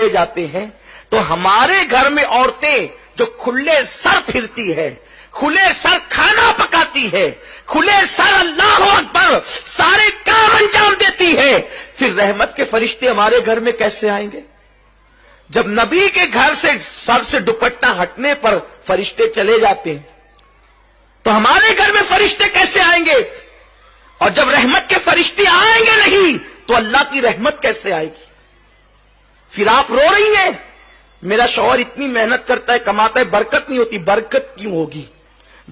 چلے جاتے ہیں تو ہمارے گھر میں عورتیں جو کھلے سر پھرتی ہے، کھلے سر کھانا پکاتی ہے، کھلے سر اللہ اکبر سارے کام انجام دیتی ہے، پھر رحمت کے فرشتے ہمارے گھر میں کیسے آئیں گے؟ جب نبی کے گھر سے سر سے دوپٹہ ہٹنے پر فرشتے چلے جاتے ہیں تو ہمارے گھر میں فرشتے کیسے آئیں گے؟ اور جب رحمت کے فرشتے آئیں گے نہیں تو اللہ کی رحمت کیسے آئے گی؟ پھر آپ رو رہی ہیں میرا شوہر اتنی محنت کرتا ہے کماتا ہے برکت نہیں ہوتی، برکت کیوں ہوگی؟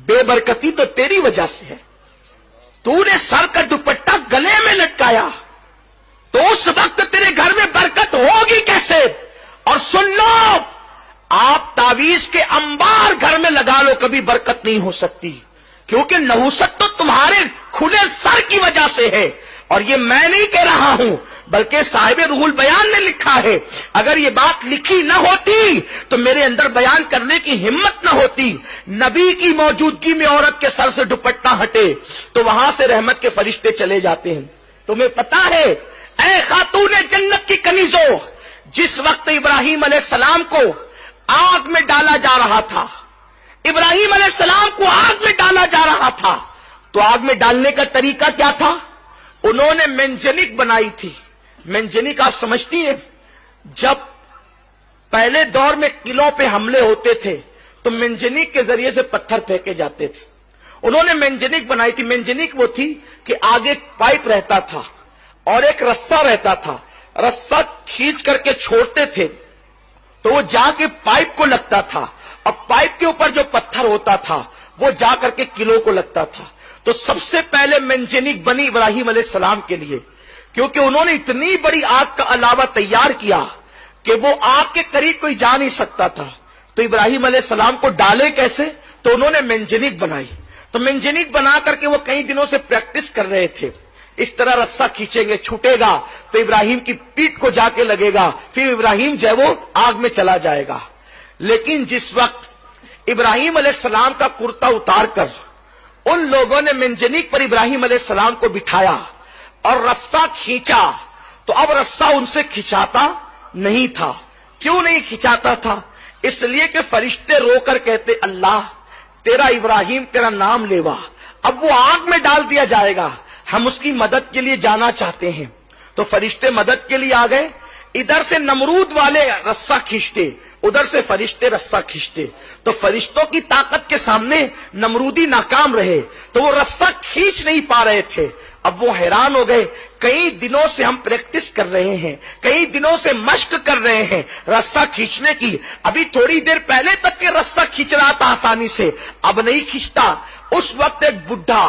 بے برکتی تو تیری وجہ سے ہے، تو نے سر کا دوپٹہ گلے میں لٹکایا تو اس وقت تیرے گھر میں برکت ہوگی کیسے؟ اور سن لو، آپ تعویذ کے انبار گھر میں لگا لو کبھی برکت نہیں ہو سکتی، کیونکہ نحوست تو تمہارے کھلے سر کی وجہ سے ہے۔ اور یہ میں نہیں کہہ رہا ہوں بلکہ صاحب روح البیان نے لکھا ہے، اگر یہ بات لکھی نہ ہوتی تو میرے اندر بیان کرنے کی ہمت نہ ہوتی۔ نبی کی موجودگی میں عورت کے سر سے دوپٹہ ہٹے تو وہاں سے رحمت کے فرشتے چلے جاتے ہیں۔ تمہیں پتا ہے اے خاتون جنت کی کنیزوں، جس وقت ابراہیم علیہ السلام کو آگ میں ڈالا جا رہا تھا، ابراہیم علیہ السلام کو آگ میں ڈالا جا رہا تھا تو آگ میں ڈالنے کا طریقہ کیا تھا؟ انہوں نے منجنیق بنائی تھی۔ منجنیق آپ سمجھتی ہیں، جب پہلے دور میں قلعوں پہ حملے ہوتے تھے تو منجنیق کے ذریعے سے پتھر پھینکے جاتے تھے۔ انہوں نے منجنیق بنائی تھی۔ منجنیق وہ تھی کہ آگے ایک پائپ رہتا تھا اور ایک رسہ رہتا تھا، رسہ کھینچ کر کے چھوڑتے تھے تو وہ جا کے پائپ کو لگتا تھا اور پائپ کے اوپر جو پتھر ہوتا تھا وہ جا کر کے قلعوں کو لگتا تھا۔ تو سب سے پہلے منجنیق بنی ابراہیم علیہ السلام کے لیے، کیونکہ انہوں نے اتنی بڑی آگ کا علاوہ تیار کیا کہ وہ آگ کے قریب کوئی جا نہیں سکتا تھا، تو ابراہیم علیہ السلام کو ڈالے کیسے؟ تو انہوں نے منجنیق بنائی۔ تو منجنیق بنا کر کے وہ کئی دنوں سے پریکٹس کر رہے تھے، اس طرح رسہ کھینچیں گے، چھوٹے گا تو ابراہیم کی پیٹھ کو جا کے لگے گا، پھر ابراہیم جو ہے وہ آگ میں چلا جائے گا۔ لیکن جس وقت ابراہیم علیہ السلام کا کرتا اتار کر ان لوگوں نے منجنیق پر ابراہیم علیہ السلام کو بٹھایا اور رسہ کھینچا تو اب رسہ ان سے کھچاتا نہیں تھا۔ کیوں نہیں کھچاتا تھا؟ اس لیے کہ فرشتے رو کر کہتے اللہ تیرا ابراہیم تیرا نام لیوا، اب وہ آگ میں ڈال دیا جائے گا، ہم اس کی مدد کے لیے جانا چاہتے ہیں۔ تو فرشتے مدد کے لیے آ گئے، ادھر سے نمرود والے رسہ کھینچتے، ادھر سے فرشتے رسہ کھینچتے، تو فرشتوں کی طاقت کے سامنے نمرودی ناکام رہے تو وہ رسہ کھینچ نہیں پا رہے تھے۔ اب وہ حیران ہو گئے، کئی دنوں سے ہم پریکٹس کر رہے ہیں، کئی دنوں سے مشق کر رہے ہیں رسہ کھینچنے کی، ابھی تھوڑی دیر پہلے تک کہ رسہ کھینچ رہا تھا آسانی سے، اب نہیں کھینچتا۔ اس وقت ایک بڈھا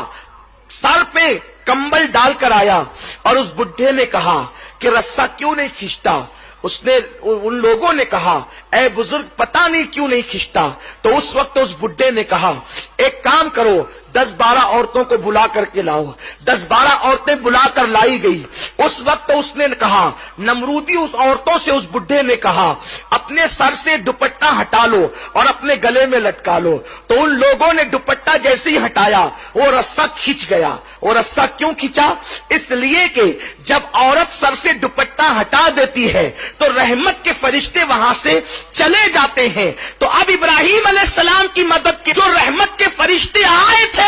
سر پہ کمبل ڈال کر آیا اور اس بڈھے نے کہا کہ رسہ کیوں نہیں کھینچتا؟ ان لوگوں نے کہا اے بزرگ پتہ نہیں کیوں نہیں کھینچتا۔ تو اس وقت اس بڈھے نے کہا ایک کام کرو، 10-12 عورتوں کو بلا کر کے لاؤ۔ 10-12 عورتیں بلا کر لائی گئی۔ اس وقت اس نے کہا، نمرودی اس عورتوں سے اس بڈھے نے کہا اپنے سر سے دوپٹہ ہٹا لو اور اپنے گلے میں لٹکا لو۔ تو ان لوگوں نے دوپٹہ جیسے ہی ہٹایا وہ رسہ کھینچ گیا۔ وہ رسہ کیوں کھینچا؟ اس لیے کہ جب عورت سر سے دوپٹہ ہٹا دیتی ہے تو رحمت کے فرشتے وہاں سے چلے جاتے ہیں۔ تو اب ابراہیم علیہ السلام کی مدد کے جو رحمت کے فرشتے آئے تھے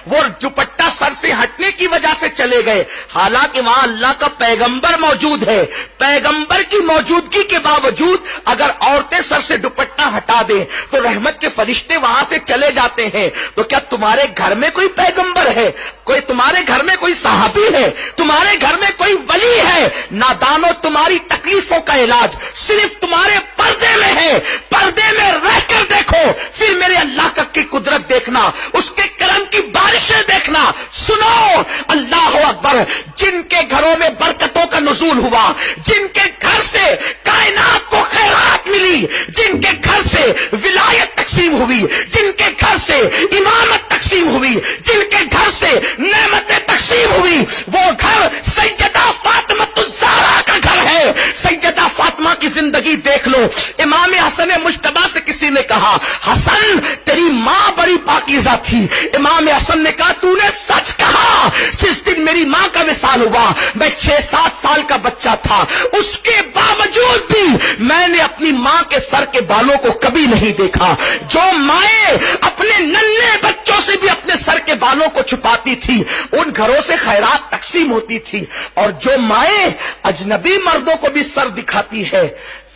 وہ دوپٹہ سر سے ہٹنے کی وجہ سے چلے گئے، حالانکہ وہاں اللہ کا پیغمبر موجود ہے۔ پیغمبر کی موجودگی کے باوجود اگر عورتیں سر سے دوپٹہ ہٹا دیں تو رحمت کے فرشتے وہاں سے چلے جاتے ہیں۔ تو کیا تمہارے گھر میں کوئی پیغمبر ہے؟ کوئی تمہارے گھر میں کوئی صحابی ہے؟ تمہارے گھر میں کوئی ولی ہے؟ نادانو تمہاری تکلیفوں کا علاج صرف تمہارے پردے میں ہے۔ پردے میں رہ کر دیکھو، پھر میرے اللہ کی قدرت دیکھنا، اس کے کرم کی بارشیں دیکھنا۔ سنو اللہ اکبر، جن کے گھروں میں برکتوں کا نزول ہوا، جن کے گھر سے کائنات کو خیرات ملی، جن کے گھر سے ولایت تقسیم ہوئی، جن کے گھر سے امامت تقسیم ہوئی، جن کے گھر سے نعمتیں تقسیم ہوئی، وہ گھر سیدہ فاطمہ الزہرا کا گھر ہے۔ سیدہ فاطمہ کی زندگی دیکھ لو. امام حسن مجتبی سے کسی نے کہا حسن تیری ماں بڑی پاکیزہ تھی. امام حسن نے کہا تو نے سچ کہا. جس دن میری ماں کا وصال ہوا میں 6-7 سال کا بچہ تھا, اس کے باوجود بھی میں نے اپنی ماں کے سر کے بالوں کو کبھی نہیں دیکھا. جو مائیں اپنے ننھے بچوں سے بھی اپنے سر کے بالوں کو چھپاتی تھی ان گھروں سے خیرات تقسیم ہوتی تھی, اور جو مائیں اجنبی مردوں کو بھی سر دکھاتی ہے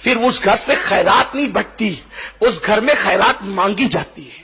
پھر اس گھر سے خیرات نہیں بٹتی, اس گھر میں خیرات مانگی جاتی ہے.